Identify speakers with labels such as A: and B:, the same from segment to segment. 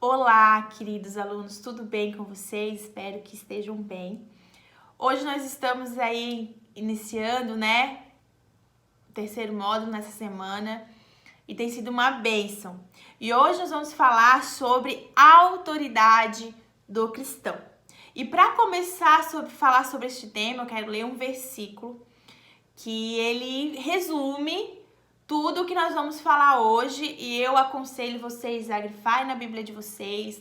A: Olá, queridos alunos, tudo bem com vocês? Espero que estejam bem. Hoje nós estamos aí iniciando, o terceiro módulo nessa semana e tem sido uma bênção. E hoje nós vamos falar sobre a autoridade do cristão. E para começar a falar sobre este tema, eu quero ler um versículo que ele resume tudo o que nós vamos falar hoje, e eu aconselho vocês a grifar na Bíblia de vocês,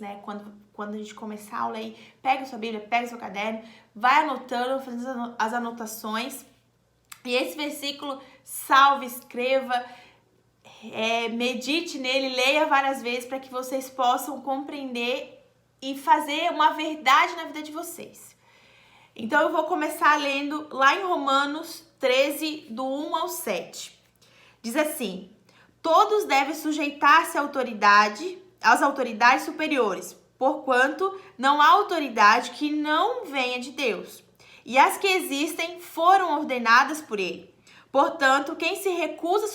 A: quando a gente começar a aula aí, pega a sua Bíblia, pega o seu caderno, vai anotando, fazendo as anotações. E esse versículo, salve, escreva, medite nele, leia várias vezes para que vocês possam compreender e fazer uma verdade na vida de vocês. Então eu vou começar lendo lá em Romanos 13, do 1 ao 7. Diz assim: todos devem sujeitar-se às autoridades superiores, porquanto não há autoridade que não venha de Deus, e as que existem foram ordenadas por ele. Portanto, quem se recusa a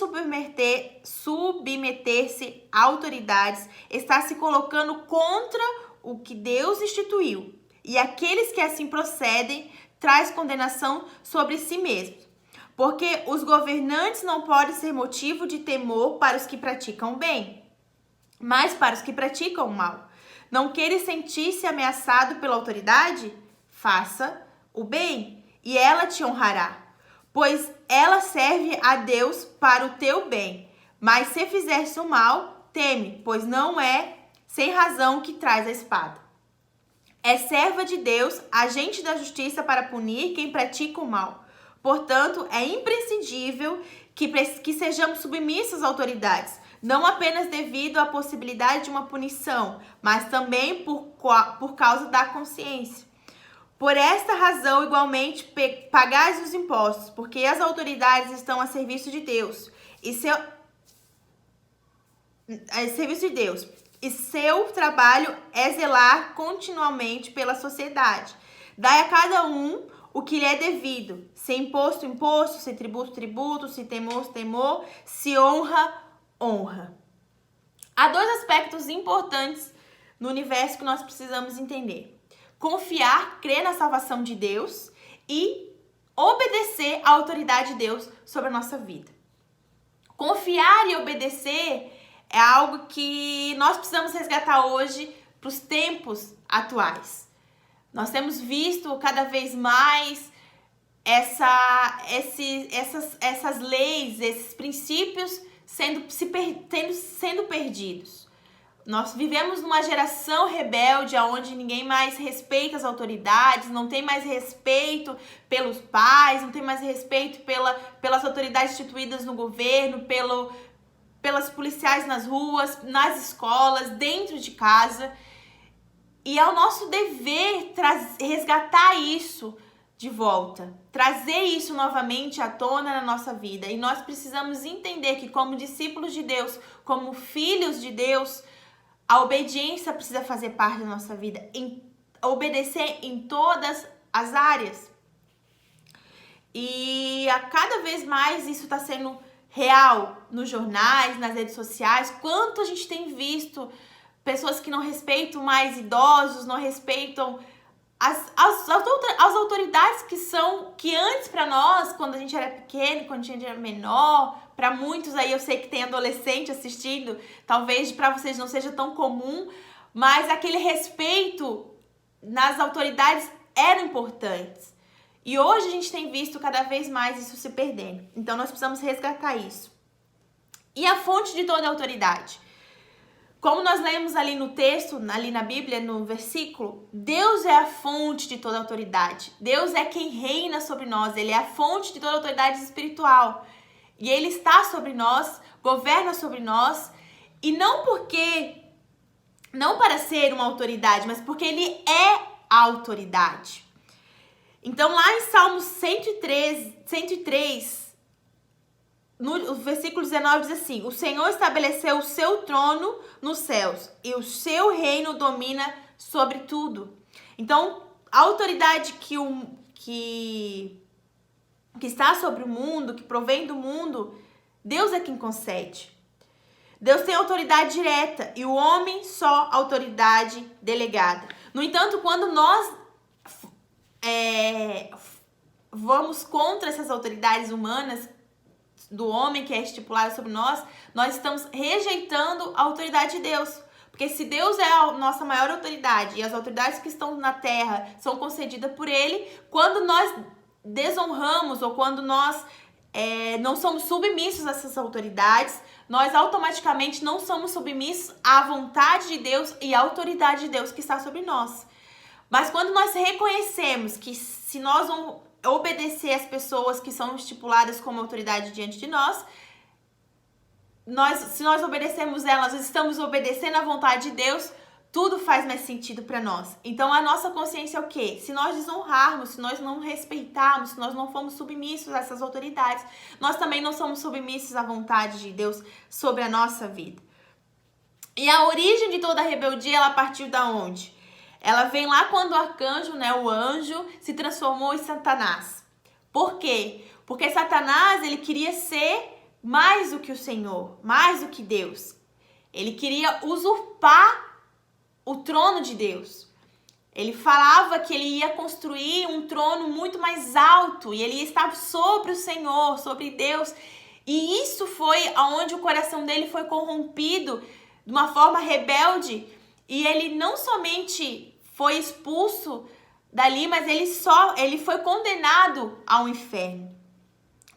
A: submeter-se a autoridades está se colocando contra o que Deus instituiu, e aqueles que assim procedem traz condenação sobre si mesmos. Porque os governantes não podem ser motivo de temor para os que praticam o bem, mas para os que praticam o mal. Não queres sentir-se ameaçado pela autoridade? Faça o bem, e ela te honrará, pois ela serve a Deus para o teu bem. Mas se fizeres o mal, teme, pois não é sem razão que traz a espada. É serva de Deus, agente da justiça para punir quem pratica o mal. Portanto, é imprescindível que sejamos submissos às autoridades, não apenas devido à possibilidade de uma punição, mas também por causa da consciência. Por esta razão, igualmente, pagais os impostos, porque as autoridades estão a serviço de Deus, e seu trabalho é zelar continuamente pela sociedade. Dai a cada um o que lhe é devido, se imposto, imposto, se tributo, tributo, se temor, temor, se honra, honra. Há dois aspectos importantes no universo que nós precisamos entender: confiar, crer na salvação de Deus e obedecer à autoridade de Deus sobre a nossa vida. Confiar e obedecer é algo que nós precisamos resgatar hoje para os tempos atuais. Nós temos visto cada vez mais essas leis, esses princípios sendo perdidos. Nós vivemos numa geração rebelde, onde ninguém mais respeita as autoridades, não tem mais respeito pelos pais, não tem mais respeito pelas autoridades instituídas no governo, pelas policiais nas ruas, nas escolas, dentro de casa. E é o nosso dever resgatar isso de volta, trazer isso novamente à tona na nossa vida. E nós precisamos entender que, como discípulos de Deus, como filhos de Deus, a obediência precisa fazer parte da nossa vida, obedecer em todas as áreas. E a cada vez mais isso está sendo real nos jornais, nas redes sociais. Quanto a gente tem visto pessoas que não respeitam mais idosos, não respeitam as autoridades que antes para nós, quando a gente era pequeno, quando a gente era menor, para muitos aí eu sei que tem adolescente assistindo, talvez para vocês não seja tão comum, mas aquele respeito nas autoridades era importante. E hoje a gente tem visto cada vez mais isso se perdendo. Então nós precisamos resgatar isso. E a fonte de toda a autoridade? Como nós lemos ali no texto, ali na Bíblia, no versículo, Deus é a fonte de toda a autoridade. Deus é quem reina sobre nós. Ele é a fonte de toda a autoridade espiritual. E Ele está sobre nós, governa sobre nós. E não para ser uma autoridade, mas porque Ele é a autoridade. Então lá em Salmos 103, no versículo 19 diz assim: o Senhor estabeleceu o seu trono nos céus e o seu reino domina sobre tudo. Então, a autoridade que está sobre o mundo, que provém do mundo, Deus é quem concede. Deus tem autoridade direta e o homem só autoridade delegada. No entanto, quando nós vamos contra essas autoridades humanas do homem que é estipulada sobre nós, nós estamos rejeitando a autoridade de Deus. Porque se Deus é a nossa maior autoridade e as autoridades que estão na terra são concedidas por Ele, quando nós desonramos ou quando nós não somos submissos a essas autoridades, nós automaticamente não somos submissos à vontade de Deus e à autoridade de Deus que está sobre nós. Mas quando nós reconhecemos que se nós vamos obedecer às pessoas que são estipuladas como autoridade diante de nós, se nós obedecemos elas, nós estamos obedecendo à vontade de Deus, tudo faz mais sentido para nós. Então a nossa consciência é o quê? Se nós desonrarmos, se nós não respeitarmos, se nós não formos submissos a essas autoridades, nós também não somos submissos à vontade de Deus sobre a nossa vida. E a origem de toda a rebeldia, ela partiu da onde? Ela vem lá quando o arcanjo, o anjo, se transformou em Satanás. Por quê? Porque Satanás, ele queria ser mais do que o Senhor, mais do que Deus. Ele queria usurpar o trono de Deus. Ele falava que ele ia construir um trono muito mais alto e ele ia estar sobre o Senhor, sobre Deus. E isso foi aonde o coração dele foi corrompido de uma forma rebelde. E ele não somente foi expulso dali, mas ele foi condenado ao inferno.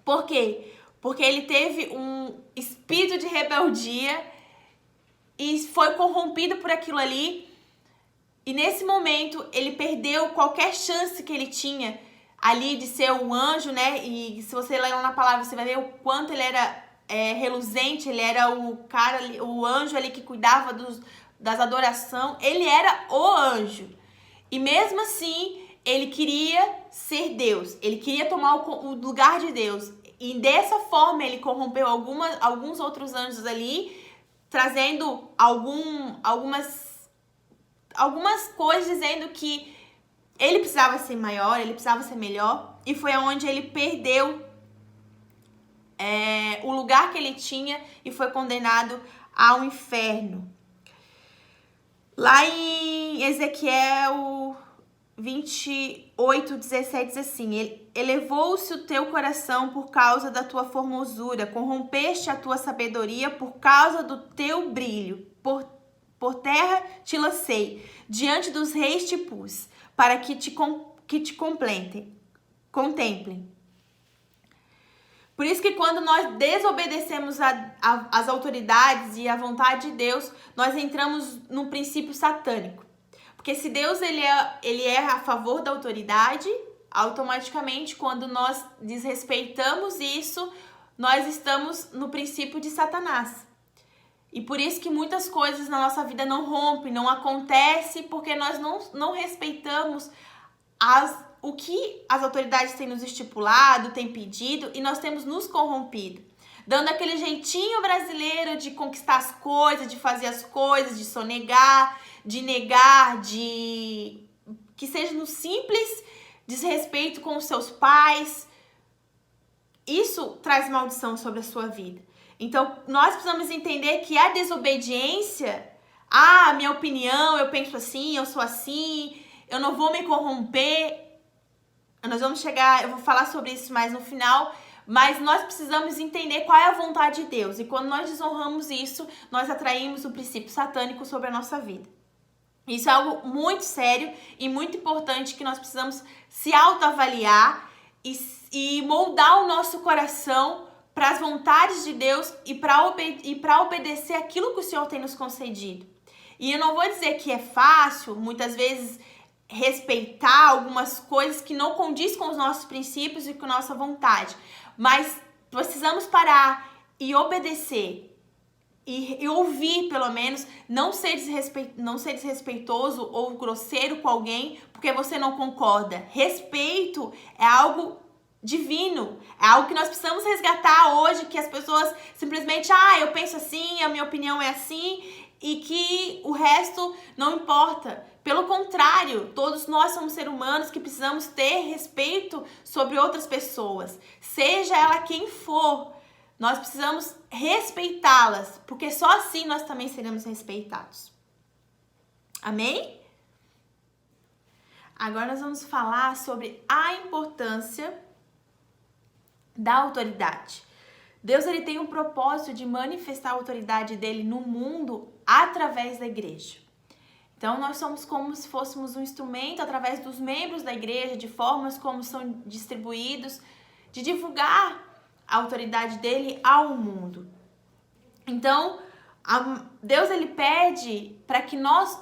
A: Por quê? Porque ele teve um espírito de rebeldia e foi corrompido por aquilo ali. E nesse momento ele perdeu qualquer chance que ele tinha ali de ser um anjo, E se você ler na palavra, você vai ver o quanto ele era reluzente, ele era o anjo ali que cuidava das adoração. Ele era o anjo. E mesmo assim, ele queria ser Deus. Ele queria tomar o lugar de Deus. E dessa forma ele corrompeu alguns outros anjos ali, trazendo algumas coisas dizendo que ele precisava ser maior, ele precisava ser melhor. E foi onde ele perdeu o lugar que ele tinha e foi condenado ao inferno. Lá em Ezequiel 28:17 diz assim: elevou-se o teu coração por causa da tua formosura, corrompeste a tua sabedoria por causa do teu brilho. Por terra te lancei, diante dos reis te pus, para que te contemplem. Por isso que quando nós desobedecemos às autoridades e à vontade de Deus, nós entramos num princípio satânico. Porque se Deus ele é a favor da autoridade, automaticamente quando nós desrespeitamos isso, nós estamos no princípio de Satanás. E por isso que muitas coisas na nossa vida não rompem, não acontecem, porque nós não respeitamos o que as autoridades têm nos estipulado, têm pedido, e nós temos nos corrompido. Dando aquele jeitinho brasileiro de conquistar as coisas, de fazer as coisas, de sonegar, de negar, que seja no simples desrespeito com os seus pais. Isso traz maldição sobre a sua vida. Então, nós precisamos entender que a desobediência, minha opinião, eu penso assim, eu sou assim, eu não vou me corromper. Eu vou falar sobre isso mais no final, mas nós precisamos entender qual é a vontade de Deus. E quando nós desonramos isso, nós atraímos o princípio satânico sobre a nossa vida. Isso é algo muito sério e muito importante que nós precisamos se autoavaliar e moldar o nosso coração para as vontades de Deus e para obedecer aquilo que o Senhor tem nos concedido. E eu não vou dizer que é fácil, muitas vezes, respeitar algumas coisas que não condiz com os nossos princípios e com a nossa vontade. Mas precisamos parar e obedecer. E ouvir, pelo menos, não ser desrespeitoso ou grosseiro com alguém porque você não concorda. Respeito é algo divino, é algo que nós precisamos resgatar hoje, que as pessoas simplesmente, eu penso assim, a minha opinião é assim, e que o resto não importa. Pelo contrário, todos nós somos seres humanos que precisamos ter respeito sobre outras pessoas, seja ela quem for. nós precisamos respeitá-las, porque só assim nós também seremos respeitados. Amém? Agora nós vamos falar sobre a importância da autoridade. Deus ele tem um propósito de manifestar a autoridade dele no mundo através da igreja. Então nós somos como se fôssemos um instrumento através dos membros da igreja, de formas como são distribuídos, de divulgar a autoridade dele ao mundo. Então, Deus ele pede para que nós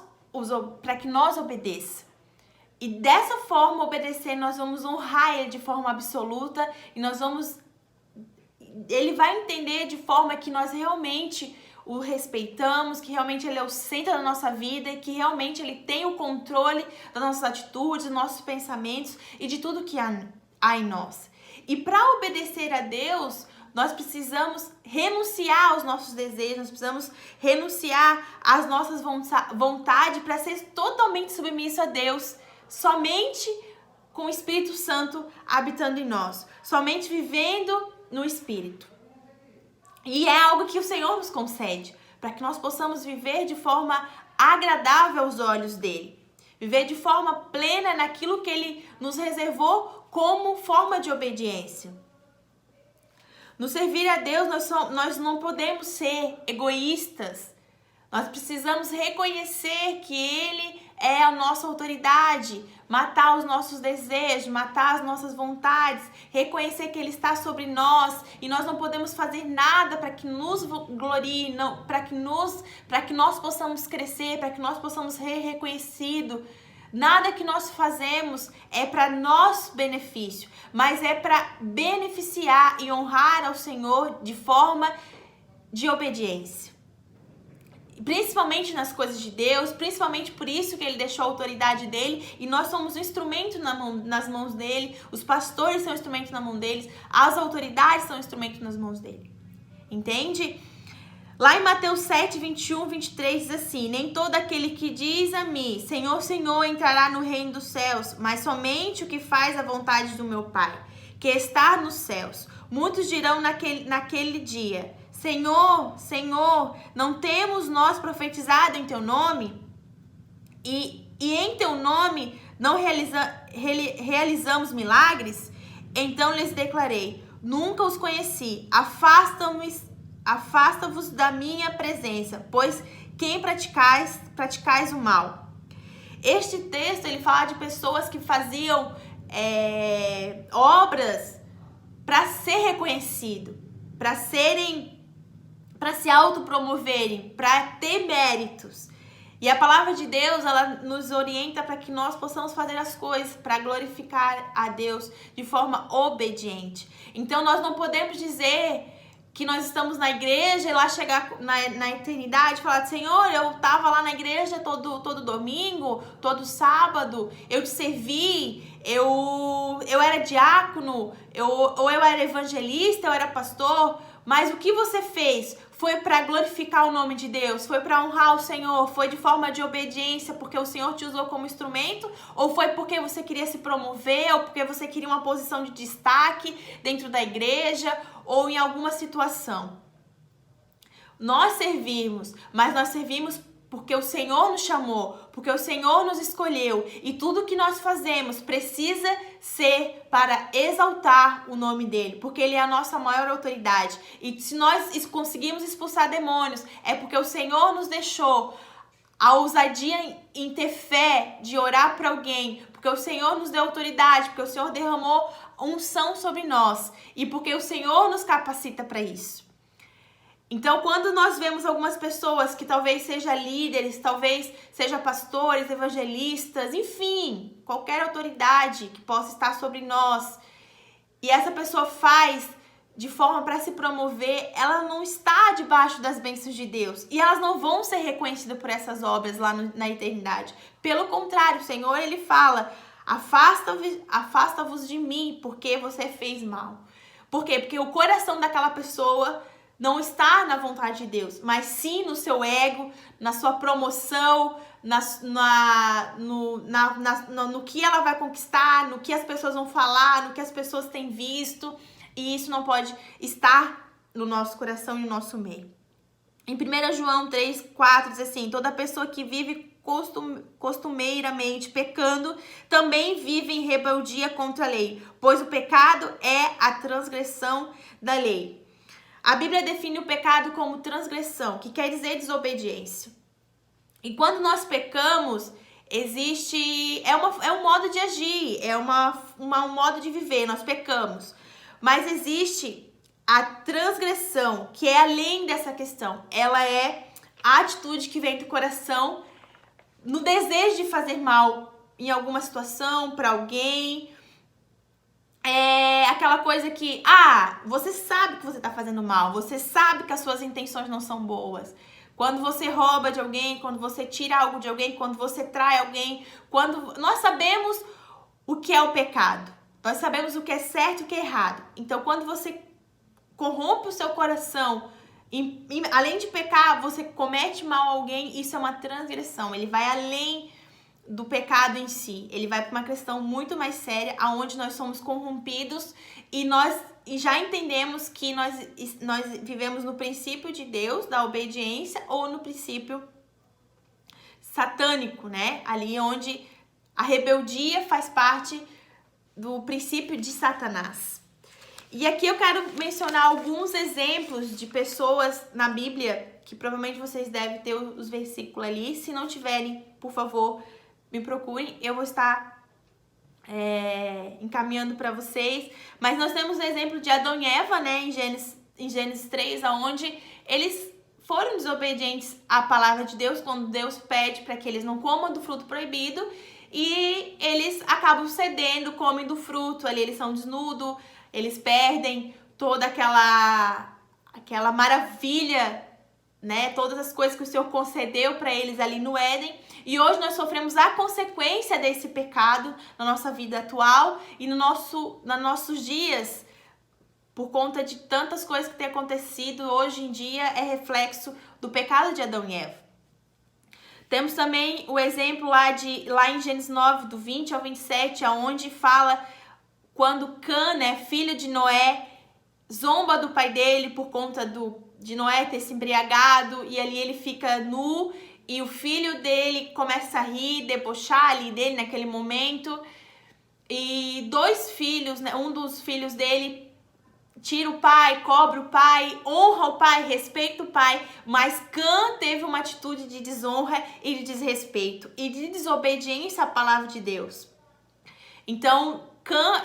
A: obedeçamos. E dessa forma, obedecer, nós vamos honrar ele de forma absoluta e ele vai entender de forma que nós realmente o respeitamos, que realmente ele é o centro da nossa vida e que realmente ele tem o controle das nossas atitudes, dos nossos pensamentos e de tudo que há em nós. E para obedecer a Deus, nós precisamos renunciar aos nossos desejos, nós precisamos renunciar às nossas vontades para ser totalmente submisso a Deus, somente com o Espírito Santo habitando em nós, somente vivendo no Espírito. E é algo que o Senhor nos concede, para que nós possamos viver de forma agradável aos olhos dele, viver de forma plena naquilo que ele nos reservou como forma de obediência. No servir a Deus, nós não podemos ser egoístas. Nós precisamos reconhecer que Ele é a nossa autoridade, matar os nossos desejos, matar as nossas vontades, reconhecer que Ele está sobre nós e nós não podemos fazer nada para que nos glorie, para que nós possamos crescer, para que nós possamos ser reconhecidos. Nada que nós fazemos é para nosso benefício, mas é para beneficiar e honrar ao Senhor de forma de obediência. Principalmente nas coisas de Deus, principalmente por isso que Ele deixou a autoridade dele e nós somos um instrumento nas mãos dele, os pastores são um instrumento na mão deles, as autoridades são um instrumento nas mãos dele. Entende? Lá em Mateus 7, 21, 23 diz assim: nem todo aquele que diz a mim, Senhor, Senhor, entrará no reino dos céus, mas somente o que faz a vontade do meu Pai, que está nos céus. Muitos dirão naquele dia: Senhor, Senhor, não temos nós profetizado em Teu nome? E em Teu nome não realizamos milagres? Então lhes declarei: nunca os conheci, afasta-vos da minha presença, pois quem praticais o mal. Este texto ele fala de pessoas que faziam obras para ser reconhecido, para se autopromoverem, para ter méritos. E a palavra de Deus, ela nos orienta para que nós possamos fazer as coisas para glorificar a Deus de forma obediente. Então nós não podemos dizer que nós estamos na igreja e lá chegar na eternidade e falar: Senhor, eu estava lá na igreja todo domingo, todo sábado, eu te servi, eu era diácono, ou eu era evangelista, eu era pastor, mas o que você fez foi para glorificar o nome de Deus, foi para honrar o Senhor, foi de forma de obediência porque o Senhor te usou como instrumento, ou foi porque você queria se promover, ou porque você queria uma posição de destaque dentro da igreja, ou em alguma situação. Nós servimos, mas nós servimos porque o Senhor nos chamou, porque o Senhor nos escolheu, e tudo que nós fazemos precisa ser para exaltar o nome dele, porque ele é a nossa maior autoridade. E se nós conseguimos expulsar demônios, é porque o Senhor nos deixou a ousadia em ter fé, de orar para alguém, porque o Senhor nos deu autoridade, porque o Senhor derramou unção sobre nós, e porque o Senhor nos capacita para isso. Então, quando nós vemos algumas pessoas que talvez sejam líderes, talvez sejam pastores, evangelistas, enfim, qualquer autoridade que possa estar sobre nós, e essa pessoa faz de forma para se promover, ela não está debaixo das bênçãos de Deus. E elas não vão ser reconhecidas por essas obras lá na eternidade. Pelo contrário, o Senhor, ele fala: afasta-vos de mim, porque você fez mal. Por quê? Porque o coração daquela pessoa não está na vontade de Deus, mas sim no seu ego, na sua promoção, no que ela vai conquistar, no que as pessoas vão falar, no que as pessoas têm visto. E isso não pode estar no nosso coração e no nosso meio. Em 1 João 3,4 diz assim: toda pessoa que vive costumeiramente pecando também vive em rebeldia contra a lei, pois o pecado é a transgressão da lei. A Bíblia define o pecado como transgressão, que quer dizer desobediência. E quando nós pecamos, é um modo de agir, é um modo de viver, nós pecamos. Mas existe a transgressão, que é além dessa questão. Ela é a atitude que vem do coração no desejo de fazer mal em alguma situação, para alguém. É aquela coisa que, você sabe que você tá fazendo mal, você sabe que as suas intenções não são boas. Quando você rouba de alguém, quando você tira algo de alguém, quando você trai alguém, quando nós sabemos o que é o pecado. Nós sabemos o que é certo e o que é errado. Então, quando você corrompe o seu coração, além de pecar, você comete mal a alguém, isso é uma transgressão. Ele vai além do pecado em si. Ele vai para uma questão muito mais séria, aonde nós somos corrompidos e já entendemos que nós vivemos no princípio de Deus, da obediência, ou no princípio satânico, né? Ali onde a rebeldia faz parte do princípio de Satanás. E aqui eu quero mencionar alguns exemplos de pessoas na Bíblia, que provavelmente vocês devem ter os versículos ali. Se não tiverem, por favor, me procurem. Eu vou estar encaminhando para vocês. Mas nós temos o exemplo de Adão e Eva, né, em Gênesis 3, onde eles foram desobedientes à palavra de Deus, quando Deus pede para que eles não comam do fruto proibido. E eles acabam cedendo, comem do fruto, ali eles são desnudos, eles perdem toda aquela maravilha, né? Todas as coisas que o Senhor concedeu para eles ali no Éden. E hoje nós sofremos a consequência desse pecado na nossa vida atual e nos nossos dias. Por conta de tantas coisas que têm acontecido hoje em dia, é reflexo do pecado de Adão e Eva. Temos também o exemplo lá em Gênesis 9, do 20 ao 27, onde fala quando Cã, né, filho de Noé, zomba do pai dele por conta de Noé ter se embriagado, e ali ele fica nu, e o filho dele começa a rir, debochar ali dele naquele momento, e dois filhos, né, um dos filhos dele tira o pai, cobra o pai, honra o pai, respeita o pai, mas Cã teve uma atitude de desonra e de desrespeito e de desobediência à palavra de Deus. Então, Cã,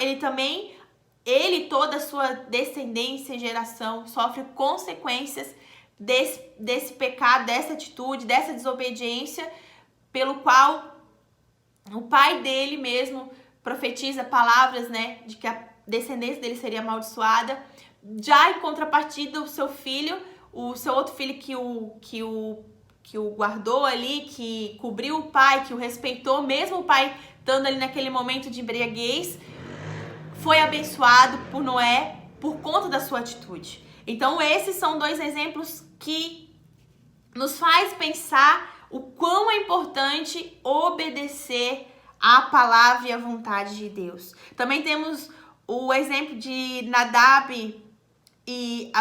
A: ele toda a sua descendência e geração sofre consequências desse pecado, dessa atitude, dessa desobediência, pelo qual o pai dele mesmo profetiza palavras, né, de que a descendência dele seria amaldiçoada. Já em contrapartida, o seu outro filho que o guardou ali, que cobriu o pai, que o respeitou, mesmo o pai estando ali naquele momento de embriaguez, foi abençoado por Noé por conta da sua atitude. Então esses são dois exemplos que nos faz pensar o quão é importante obedecer à palavra e à vontade de Deus. Também temos o exemplo de Nadab e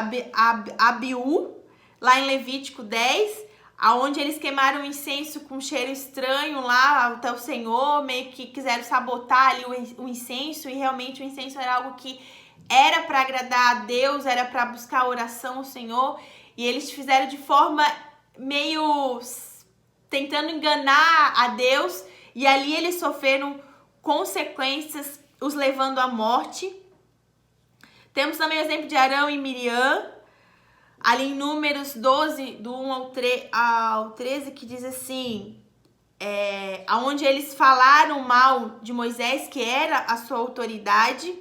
A: Abiú, lá em Levítico 10, aonde eles queimaram incenso com cheiro estranho lá até o Senhor, meio que quiseram sabotar ali o incenso, e realmente o incenso era algo que era para agradar a Deus, era para buscar a oração ao Senhor, e eles fizeram de forma meio tentando enganar a Deus, e ali eles sofreram consequências, os levando à morte. Temos também o exemplo de Arão e Miriam, ali em Números 12, do 1 ao 13, que diz assim, onde eles falaram mal de Moisés, que era a sua autoridade,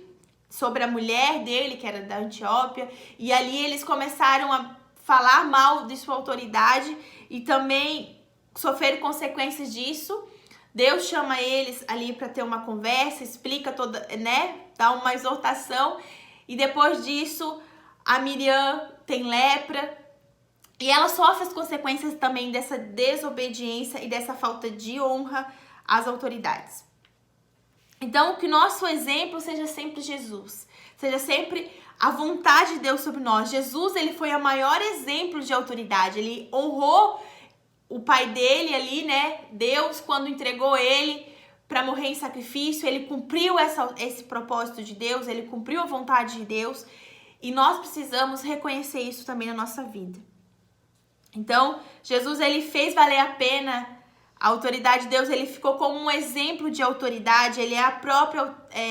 A: sobre a mulher dele, que era da Etiópia, e ali eles começaram a falar mal de sua autoridade e também sofreram consequências disso. Deus chama eles ali para ter uma conversa, explica toda, né, dá uma exortação, e depois disso a Miriam tem lepra e ela sofre as consequências também dessa desobediência e dessa falta de honra às autoridades. Então, que nosso exemplo seja sempre Jesus, seja sempre a vontade de Deus sobre nós. Jesus, ele foi o maior exemplo de autoridade, ele honrou o pai dele ali, né, Deus, quando entregou ele para morrer em sacrifício, ele cumpriu esse propósito de Deus, ele cumpriu a vontade de Deus, e nós precisamos reconhecer isso também na nossa vida. Então, Jesus, ele fez valer a pena a autoridade de Deus, ele ficou como um exemplo de autoridade, ele é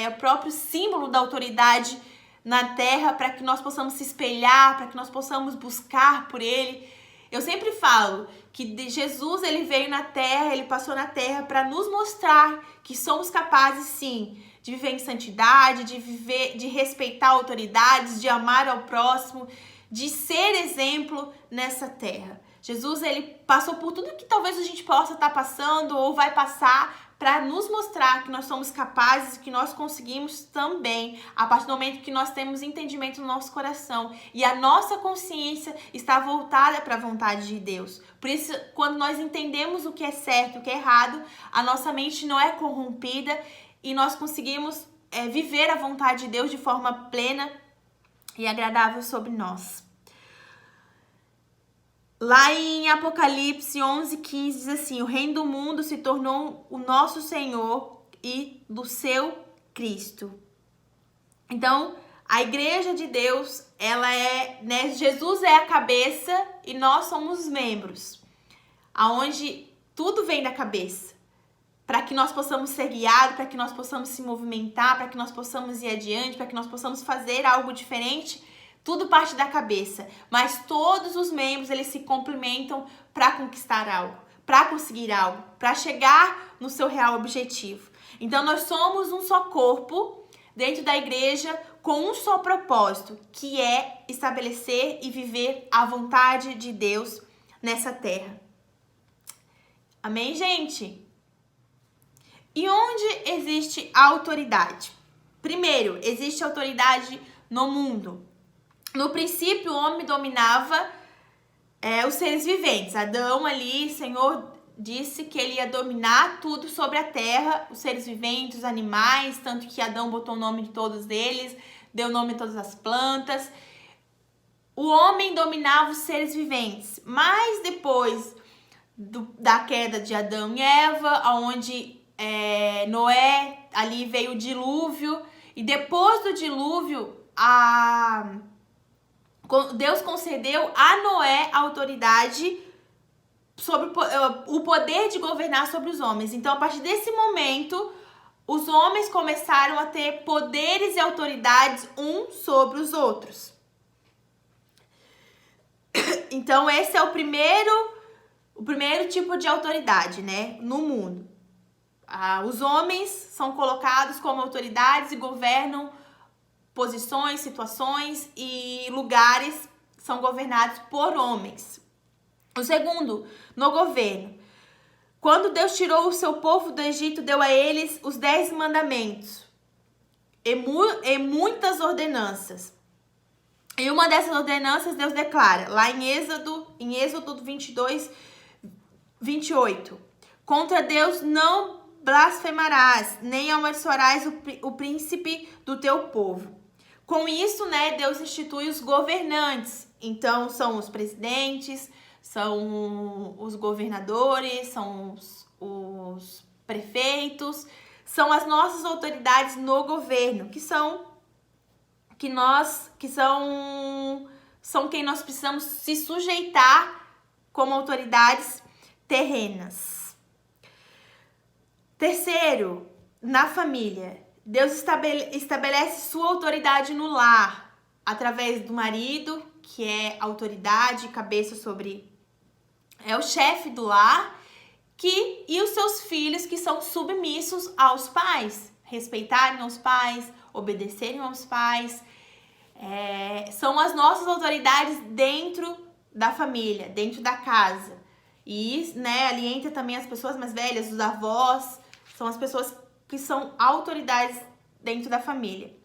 A: o próprio símbolo da autoridade na terra, para que nós possamos se espelhar, para que nós possamos buscar por ele. Eu sempre falo que Jesus, ele veio na terra, ele passou na terra para nos mostrar que somos capazes, sim, de viver em santidade, de respeitar autoridades, de amar ao próximo, de ser exemplo nessa terra. Jesus, ele passou por tudo que talvez a gente possa estar passando ou vai passar para nos mostrar que nós somos capazes, que nós conseguimos também, a partir do momento que nós temos entendimento no nosso coração e a nossa consciência está voltada para a vontade de Deus. Por isso, quando nós entendemos o que é certo e o que é errado, a nossa mente não é corrompida e nós conseguimos viver a vontade de Deus de forma plena e agradável sobre nós. Lá em Apocalipse 11:15 diz assim: o reino do mundo se tornou o nosso Senhor e do seu Cristo. Então, a igreja de Deus, ela né, Jesus é a cabeça e nós somos os membros, aonde tudo vem da cabeça, para que nós possamos ser guiados, para que nós possamos se movimentar, para que nós possamos ir adiante, para que nós possamos fazer algo diferente. Tudo parte da cabeça, mas todos os membros, eles se complementam para conquistar algo, para conseguir algo, para chegar no seu real objetivo. Então, nós somos um só corpo dentro da igreja com um só propósito, que é estabelecer e viver a vontade de Deus nessa terra. Amém, gente? E onde existe autoridade? Primeiro, existe autoridade no mundo. No princípio, o homem dominava os seres viventes. Adão ali, o Senhor disse que ele ia dominar tudo sobre a terra, os seres viventes, os animais, tanto que Adão botou o nome de todos eles, deu nome a todas as plantas. O homem dominava os seres viventes, mas depois da queda de Adão e Eva, onde Noé, ali veio o dilúvio, e depois do dilúvio, Deus concedeu a Noé a autoridade sobre o poder de governar sobre os homens. Então, a partir desse momento, os homens começaram a ter poderes e autoridades uns sobre os outros. Então, esse é o primeiro tipo de autoridade, né, no mundo. Os homens são colocados como autoridades e governam posições, situações e lugares são governados por homens. O segundo, no governo. Quando Deus tirou o seu povo do Egito, deu a eles os 10 mandamentos e muitas ordenanças. E uma dessas ordenanças Deus declara, lá em Êxodo 22, 28. Contra Deus não blasfemarás, nem amaldiçoarás o príncipe do teu povo. Com isso, né, Deus institui os governantes. Então, são os presidentes, são os governadores, são os prefeitos, são as nossas autoridades no governo, são quem nós precisamos se sujeitar como autoridades terrenas. Terceiro, na família. Deus estabelece sua autoridade no lar, através do marido, que é autoridade, cabeça sobre... é o chefe do lar, e os seus filhos, que são submissos aos pais, respeitarem os pais, obedecerem aos pais. São as nossas autoridades dentro da família, dentro da casa. E, né, ali entra também as pessoas mais velhas, os avós, são as pessoas que são autoridades dentro da família.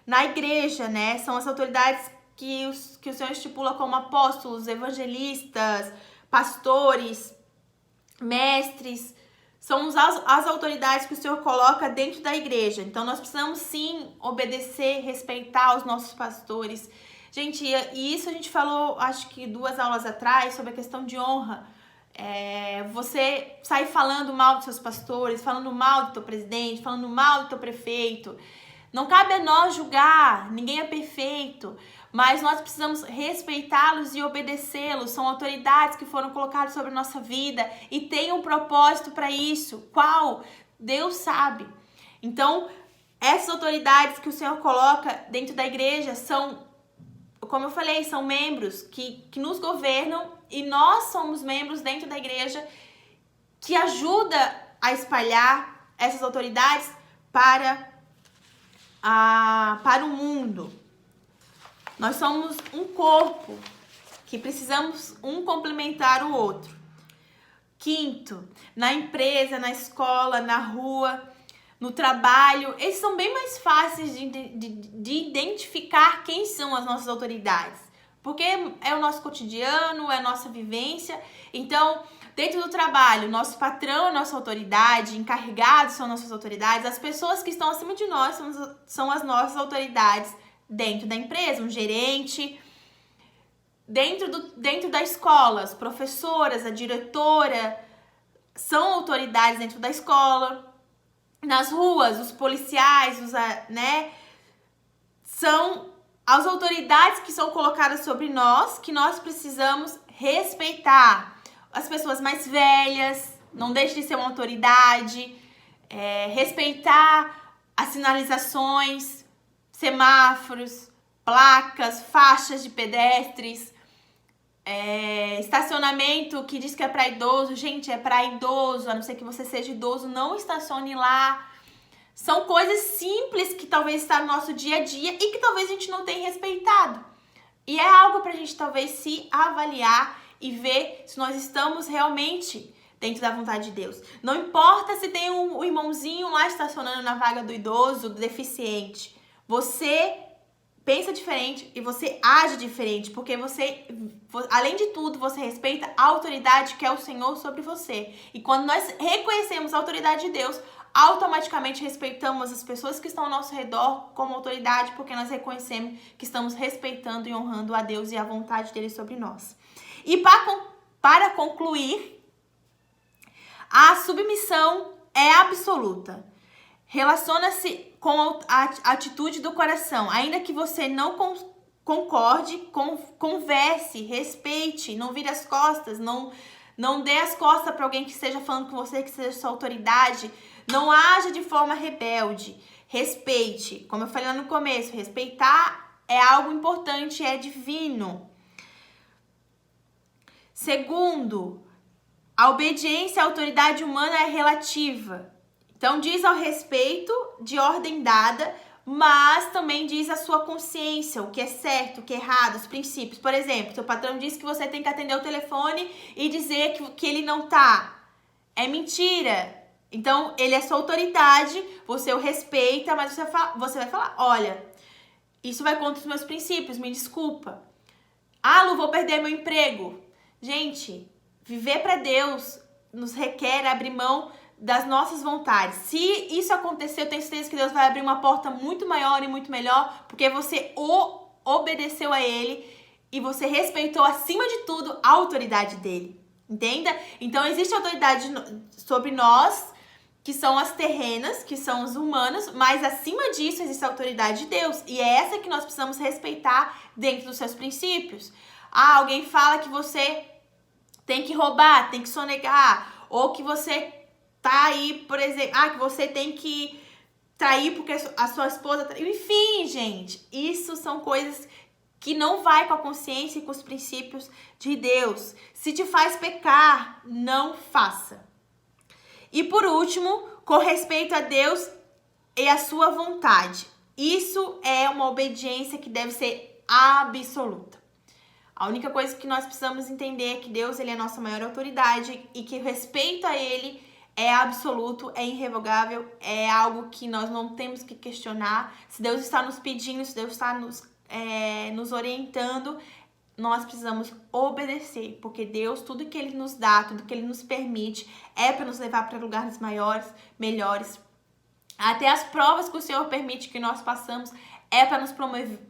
A: Na igreja, né, são as autoridades que o Senhor estipula como apóstolos, evangelistas, pastores, mestres, são as autoridades que o Senhor coloca dentro da igreja. Então, nós precisamos sim obedecer, respeitar os nossos pastores. Gente, e isso a gente falou, acho que 2 aulas atrás, sobre a questão de honra. Você sair falando mal dos seus pastores, falando mal do teu presidente, falando mal do teu prefeito. Não cabe a nós julgar, ninguém é perfeito, mas nós precisamos respeitá-los e obedecê-los. São autoridades que foram colocadas sobre a nossa vida e têm um propósito para isso. Qual? Deus sabe. Então, essas autoridades que o Senhor coloca dentro da igreja são, como eu falei, são membros que nos governam e nós somos membros dentro da igreja que ajuda a espalhar essas autoridades para o mundo. Nós somos um corpo que precisamos um complementar o outro. Quinto, na empresa, na escola, na rua, no trabalho, esses são bem mais fáceis de identificar quem são as nossas autoridades, porque é o nosso cotidiano, é a nossa vivência. Então, dentro do trabalho, nosso patrão é nossa autoridade, encarregados são nossas autoridades, as pessoas que estão acima de nós são as nossas autoridades dentro da empresa, um gerente. Dentro da escola, as professoras, a diretora são autoridades dentro da escola. Nas ruas, os policiais, são as autoridades que são colocadas sobre nós, que nós precisamos respeitar. As pessoas mais velhas, não deixe de ser uma autoridade, respeitar as sinalizações, semáforos, placas, faixas de pedestres, estacionamento que diz que é para idoso. Gente, é para idoso, a não ser que você seja idoso, não estacione lá. São coisas simples que talvez está no nosso dia a dia e que talvez a gente não tenha respeitado. E é algo pra gente talvez se avaliar e ver se nós estamos realmente dentro da vontade de Deus. Não importa se tem um irmãozinho lá estacionando na vaga do idoso, do deficiente. Você pensa diferente e você age diferente, porque você, além de tudo, você respeita a autoridade que é o Senhor sobre você. E quando nós reconhecemos a autoridade de Deus, automaticamente respeitamos as pessoas que estão ao nosso redor como autoridade, porque nós reconhecemos que estamos respeitando e honrando a Deus e a vontade dele sobre nós. E para concluir, a submissão é absoluta. Relaciona-se com a atitude do coração. Ainda que você não concorde, converse, respeite, não vire as costas, não dê as costas para alguém que esteja falando com você, que seja sua autoridade. Não haja de forma rebelde. Respeite. Como eu falei lá no começo, respeitar é algo importante, é divino. Segundo, a obediência à autoridade humana é relativa. Então, diz ao respeito de ordem dada, mas também diz a sua consciência, o que é certo, o que é errado, os princípios. Por exemplo, seu patrão diz que você tem que atender o telefone e dizer que ele não tá. É mentira. Então, ele é sua autoridade, você o respeita, mas você vai falar, olha, isso vai contra os meus princípios, me desculpa. Ah, Lu, vou perder meu emprego. Gente, viver para Deus nos requer abrir mão das nossas vontades. Se isso acontecer, eu tenho certeza que Deus vai abrir uma porta muito maior e muito melhor, porque você obedeceu a Ele e você respeitou, acima de tudo, a autoridade dele. Entenda? Então, existe autoridade sobre nós, que são as terrenas, que são os humanos, mas acima disso existe a autoridade de Deus. E é essa que nós precisamos respeitar dentro dos seus princípios. Ah, alguém fala que você tem que roubar, tem que sonegar, ou que você tá aí, por exemplo, que você tem que trair porque a sua esposa traiu. Enfim, gente, isso são coisas que não vai com a consciência e com os princípios de Deus. Se te faz pecar, não faça. E por último, com respeito a Deus e a sua vontade. Isso é uma obediência que deve ser absoluta. A única coisa que nós precisamos entender é que Deus, ele é a nossa maior autoridade e que o respeito a ele é absoluto, é irrevogável, é algo que nós não temos que questionar. Se Deus está nos pedindo, se Deus está nos orientando, nós precisamos obedecer, porque Deus, tudo que Ele nos dá, tudo que Ele nos permite, é para nos levar para lugares maiores, melhores. Até as provas que o Senhor permite que nós passamos é para nos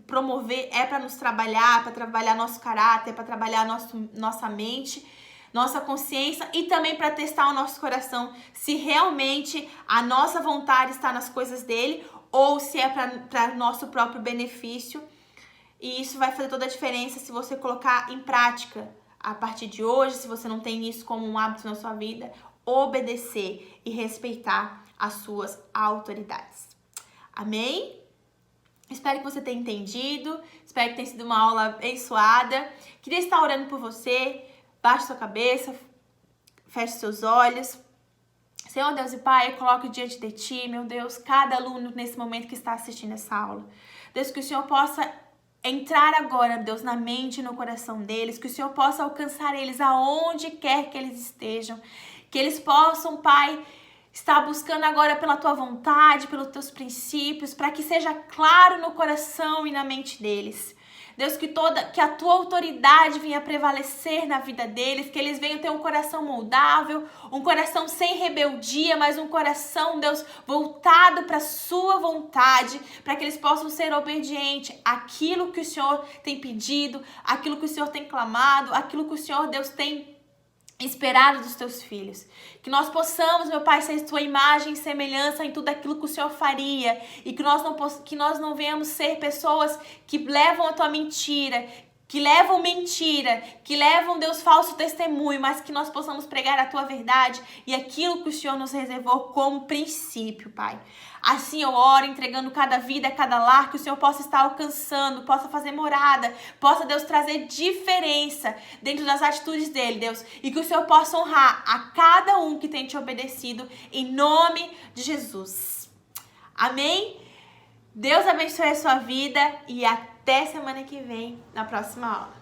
A: promover, é para nos trabalhar, para trabalhar nosso caráter, para trabalhar nossa mente, nossa consciência e também para testar o nosso coração, se realmente a nossa vontade está nas coisas dele ou se é para nosso próprio benefício. E isso vai fazer toda a diferença se você colocar em prática a partir de hoje, se você não tem isso como um hábito na sua vida, obedecer e respeitar as suas autoridades. Amém? Espero que você tenha entendido, espero que tenha sido uma aula abençoada. Queria estar orando por você. Baixe sua cabeça, feche seus olhos. Senhor Deus e Pai, eu coloco diante de Ti, meu Deus, cada aluno nesse momento que está assistindo essa aula. Deus, que o Senhor possa entrar agora, Deus, na mente e no coração deles, que o Senhor possa alcançar eles aonde quer que eles estejam, que eles possam, Pai, estar buscando agora pela Tua vontade, pelos Teus princípios, para que seja claro no coração e na mente deles. Deus, que a Tua autoridade venha prevalecer na vida deles, que eles venham ter um coração moldável, um coração sem rebeldia, mas um coração, Deus, voltado para a Sua vontade, para que eles possam ser obedientes àquilo que o Senhor tem pedido, àquilo que o Senhor tem clamado, àquilo que o Senhor, Deus, tem esperado dos Teus filhos. Que nós possamos, meu Pai, ser Tua imagem e semelhança em tudo aquilo que o Senhor faria e que nós não venhamos ser pessoas que levam a Tua mentira, que levam, Deus, falso testemunho, mas que nós possamos pregar a Tua verdade e aquilo que o Senhor nos reservou como princípio, Pai. Assim eu oro, entregando cada vida, cada lar, que o Senhor possa estar alcançando, possa fazer morada, possa, Deus, trazer diferença dentro das atitudes dele, Deus, e que o Senhor possa honrar a cada um que tem te obedecido, em nome de Jesus. Amém? Deus abençoe a sua vida e até semana que vem, na próxima aula.